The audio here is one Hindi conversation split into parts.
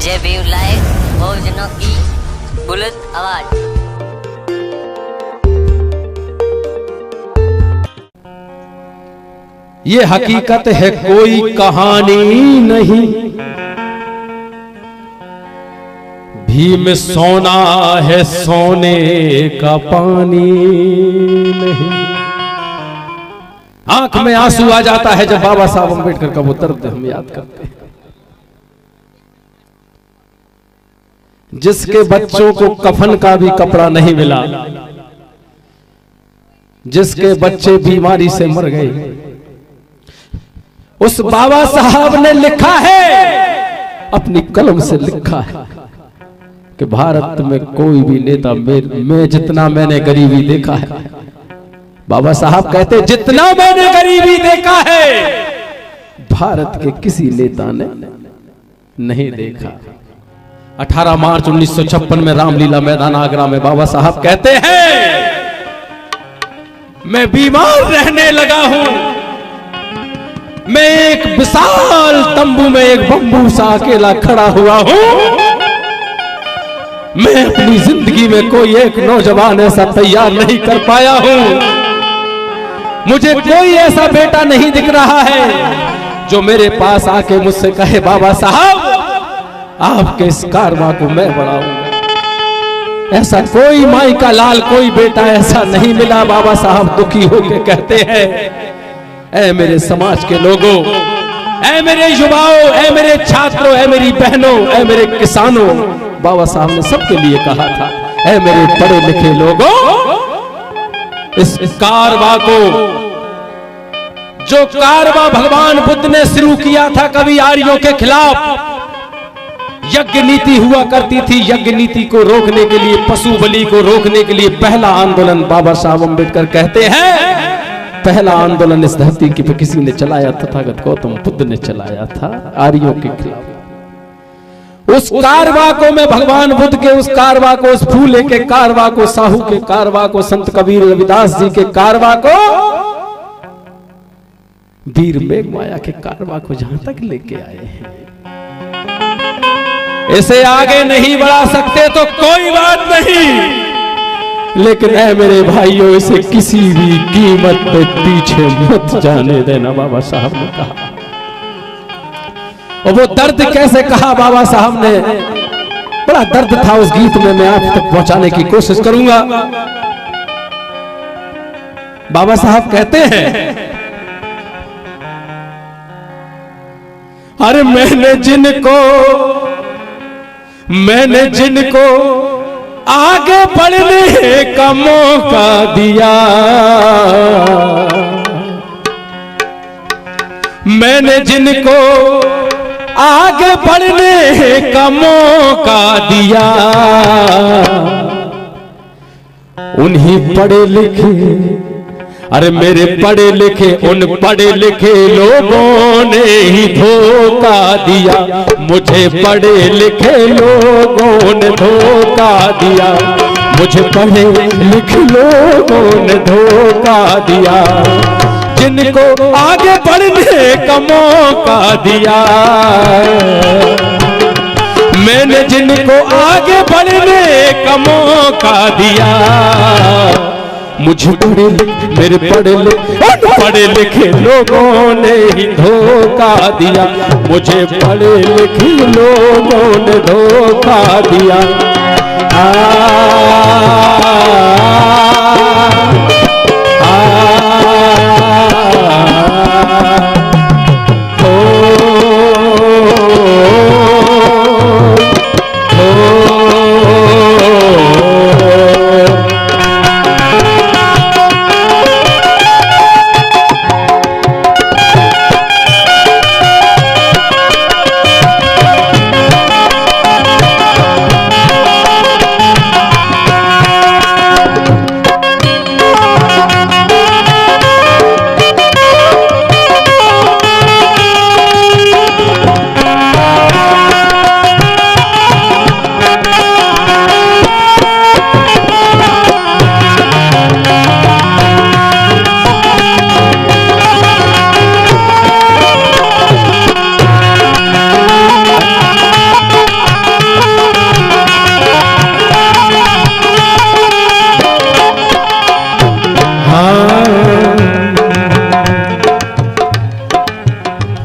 जे व्यू लाइव ओरिजिनल की बुलंद आवाज। ये हकीकत है कोई कहानी नहीं, भीम सोना है सोने का पानी नहीं। आंख में आंसू आ जाता है जब बाबा साहब अम्बेडकर का वो दर्द हम याद करते हैं। जिसके बच्चों को कफन का भी कपड़ा नहीं मिला, जिसके बच्चे बीमारी से मर गए, उस बाबा साहब ने लिखा है, अपनी कलम से लिखा है कि भारत में कोई भी नेता मैं जितना मैंने गरीबी देखा है, बाबा साहब कहते जितना मैंने गरीबी देखा है भारत के किसी नेता ने नहीं देखा। 18 मार्च 1956 में रामलीला मैदान आगरा में बाबा साहब कहते हैं, मैं बीमार रहने लगा हूं, मैं एक विशाल तंबू में एक बम्बू सा अकेला खड़ा हुआ हूं, मैं अपनी जिंदगी में कोई एक नौजवान ऐसा तैयार नहीं कर पाया हूं, मुझे कोई ऐसा बेटा नहीं दिख रहा है जो मेरे पास आके मुझसे कहे बाबा साहब आपके इस कारवां को मैं बढ़ाऊंगा। ऐसा कोई माई का लाल, कोई बेटा ऐसा नहीं मिला। बाबा साहब दुखी होकर कहते हैं, ऐ मेरे समाज के लोगों, ऐ मेरे युवाओं, ऐ मेरे छात्रों, ऐ मेरी बहनों, ऐ मेरे किसानों, बाबा साहब ने सबके लिए कहा था, ऐ मेरे पढ़े लिखे लोगों, इस कारवां को, जो कारवां भगवान बुद्ध ने शुरू किया था कभी आर्यों के खिलाफ, यज्ञ नीति हुआ करती थी, यज्ञ नीति को रोकने के लिए, पशु बलि को रोकने के लिए पहला आंदोलन बाबा साहब अम्बेडकर कहते हैं, पहला आंदोलन इस धरती की पे किसी ने चलाया, तथागत गौतम बुद्ध ने चलाया था आर्यों के खिलाफ। उस कारवां को, मैं भगवान बुद्ध के उस कारवां को, उस फूले के कारवां को, साहू के कारवां को, संत कबीर रविदास जी के कारवां को, वीर मेघमाया के कारवां को जहां तक लेके आए हैं, इसे आगे नहीं बढ़ा सकते तो कोई बात नहीं, लेकिन ऐ मेरे भाइयों इसे किसी भी कीमत पे पीछे मत जाने देना, बाबा साहब ने कहा। और वो दर्द कैसे कहा बाबा साहब ने, बड़ा दर्द था उस गीत में, मैं आप तक पहुंचाने की कोशिश करूंगा। बाबा साहब कहते हैं, अरे मैंने जिनको आगे बढ़ने का मौका दिया, मैंने जिनको आगे बढ़ने का मौका दिया, उन्हीं पढ़े लिखे, अरे मेरे पढ़े लिखे, उन पढ़े लिखे लोगों ने ही धोखा दिया, मुझे पढ़े लिखे लोगों ने धोखा दिया, मुझे पढ़े लिखे लोगों ने धोखा दिया, जिनको आगे बढ़ने का मौका दिया, मैंने जिनको आगे बढ़ने का मौका दिया, मुझे मेरे पढ़े लिखे लोगों ने ही धोखा दिया, मुझे पढ़े लिखे लोगों ने धोखा दिया।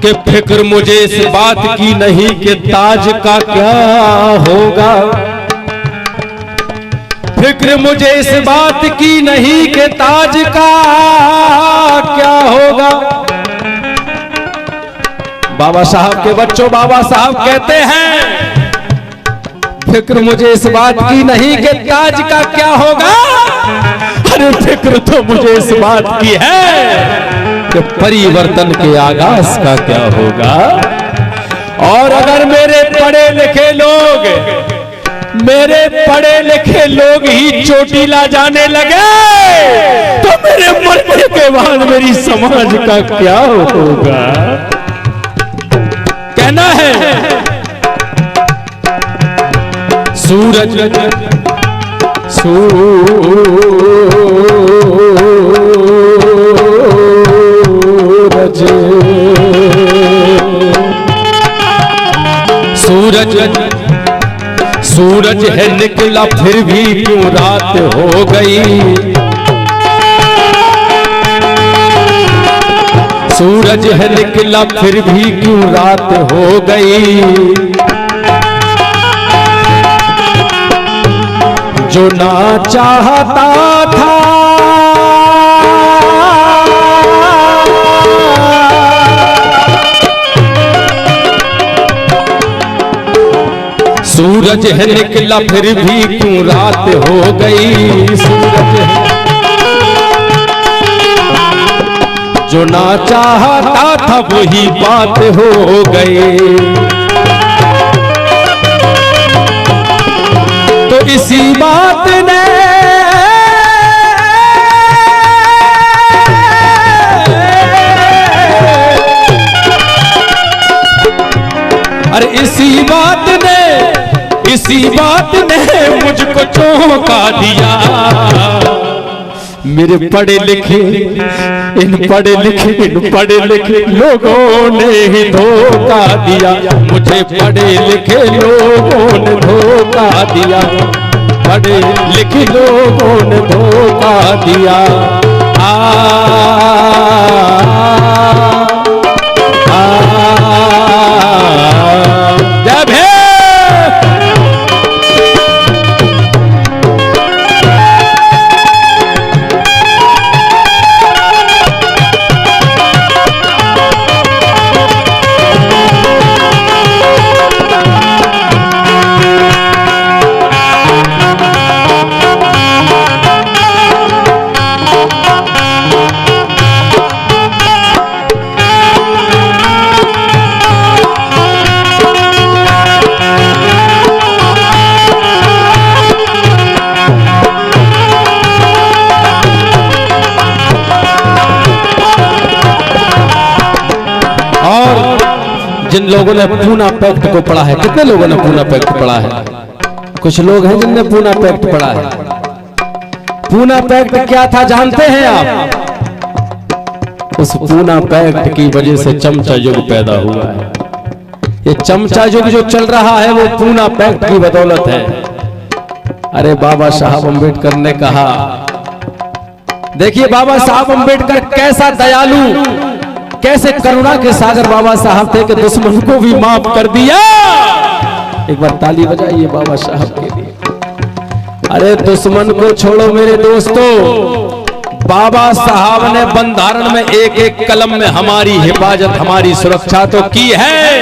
कि फिक्र मुझे इस बात की नहीं कि ताज का क्या होगा, फिक्र मुझे इस बात की नहीं कि ताज का क्या होगा। बाबा साहब के बच्चों, बाबा साहब कहते हैं फिक्र मुझे इस बात की नहीं कि ताज का क्या होगा, अरे फिक्र तो मुझे इस बात की है कि परिवर्तन के आगाज का क्या होगा। और अगर मेरे पढ़े लिखे लोग, मेरे पढ़े लिखे लोग ही चोटीला जाने लगे तो मेरे मरने के बाद मेरी समाज का क्या होगा। कहना है सूरज सूरज सूरज है निकला फिर भी क्यों रात हो गई, सूरज है निकला फिर भी क्यों रात हो गई। जो ना चाहता था सूरज है निकला फिर भी क्यों रात हो गई, सूरज है जो ना चाहता था वही बात हो गई। तो इसी बात ने अरे इसी बात ने मुझको चौंका दिया। मेरे पढ़े लिखे इन पढ़े लिखे लोगों ने ही धोखा दिया, मुझे पढ़े लिखे लोगों ने धोखा दिया, पढ़े लिखे लोगों ने धोखा दिया। जय भीम। जिन लोगों ने पूना पैक्ट को पढ़ा है, कितने लोगों ने पूना पैक्ट पढ़ा है? कुछ लोग हैं जिनने पूना पैक्ट पढ़ा है। पूना पैक्ट क्या था जानते हैं आप? उस पूना पैक्ट की वजह से चमचा युग पैदा हुआ है। ये चमचा युग जो चल रहा है वो पूना पैक्ट की बदौलत है। अरे बाबा साहब अम्बेडकर ने कहा, देखिए बाबा साहब अम्बेडकर कैसा दयालु, कैसे करुणा के सागर बाबा साहब थे कि दुश्मन को भी माफ कर दिया। एक बार ताली बजाइए बाबा साहब के लिए। अरे दुश्मन को छोड़ो मेरे दोस्तों, बाबा साहब ने बंधारण में एक एक कलम में हमारी हिफाजत, हमारी सुरक्षा तो की है,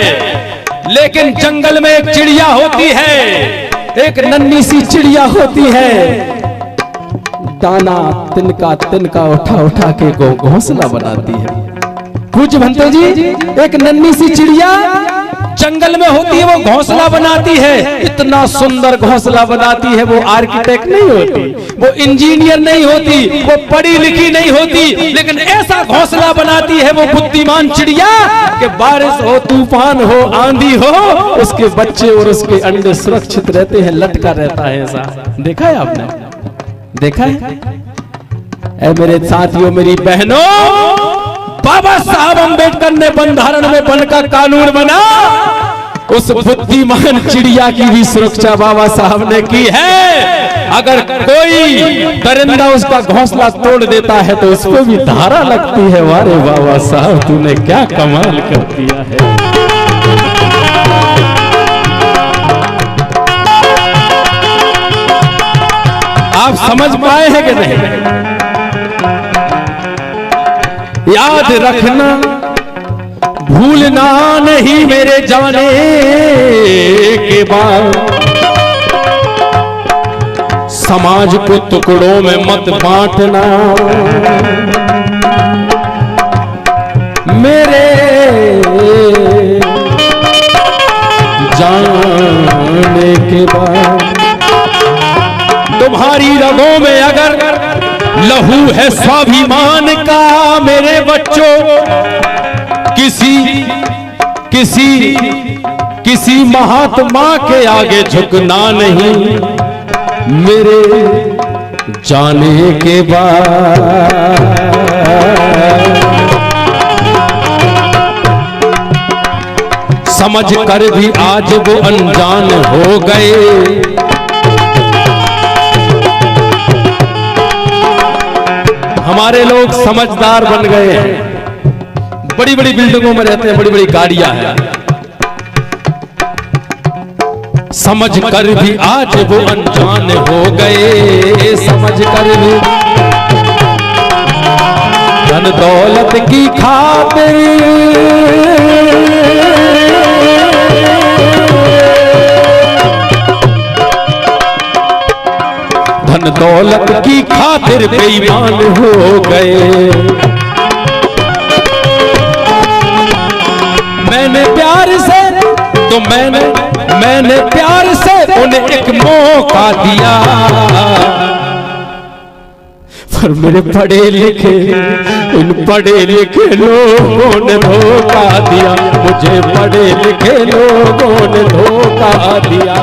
लेकिन जंगल में एक चिड़िया होती है, एक नन्ही सी चिड़िया होती है, दाना तिनका तिनका उठा उठा के घोंसला बनाती है। कुछ भंते जी, एक नन्ही सी चिड़िया जंगल में होती है, वो घोंसला बनाती है, इतना सुंदर घोंसला बनाती है। वो आर्किटेक्ट नहीं होती, वो इंजीनियर नहीं होती, वो पढ़ी लिखी नहीं होती, लेकिन ऐसा घोंसला बनाती है वो बुद्धिमान चिड़िया कि बारिश हो, तूफान हो, आंधी हो, उसके बच्चे और उसके अंडे सुरक्षित रहते हैं, लटका रहता है। ऐसा देखा है आपने? देखा है? ऐ मेरे साथियों, मेरी बहनों, बाबा साहब अम्बेडकर ने बंधारण में बनकर कानून बना, उस बुद्धिमान चिड़िया की भी सुरक्षा बाबा साहब ने की है। अगर कोई दरिंदा उसका घोंसला तोड़ देता है तो उसको भी धारा लगती है। वारे बाबा साहब तूने क्या कमाल कर दिया है। आप समझ पाए हैं कि नहीं? याद रखना भूलना नहीं मेरे जाने के बाद, समाज को टुकड़ों में मत बांटना मेरे जाने के बाद। तुम्हारी रगों में अगर लहू है स्वाभिमान का मेरे बच्चों, किसी महात्मा के आगे झुकना नहीं मेरे जाने के बाद। समझ कर भी आज वो अनजान हो गए, हमारे लोग समझदार बन गए हैं। बड़ी बड़ी बिल्डिंगों में रहते हैं, बड़ी बड़ी गाड़ियां हैं, समझ कर भी आज वो अनजान हो गए। समझ कर भी धन दौलत की खातिर धन दौलत की खातिर बेईमान हो गए। मैंने प्यार से तो मैंने प्यार से उन्हें एक मौका दिया, पर मेरे पढ़े लिखे इन पढ़े लिखे लोगों ने धोखा दिया, मुझे पढ़े लिखे लोगों ने धोखा दिया।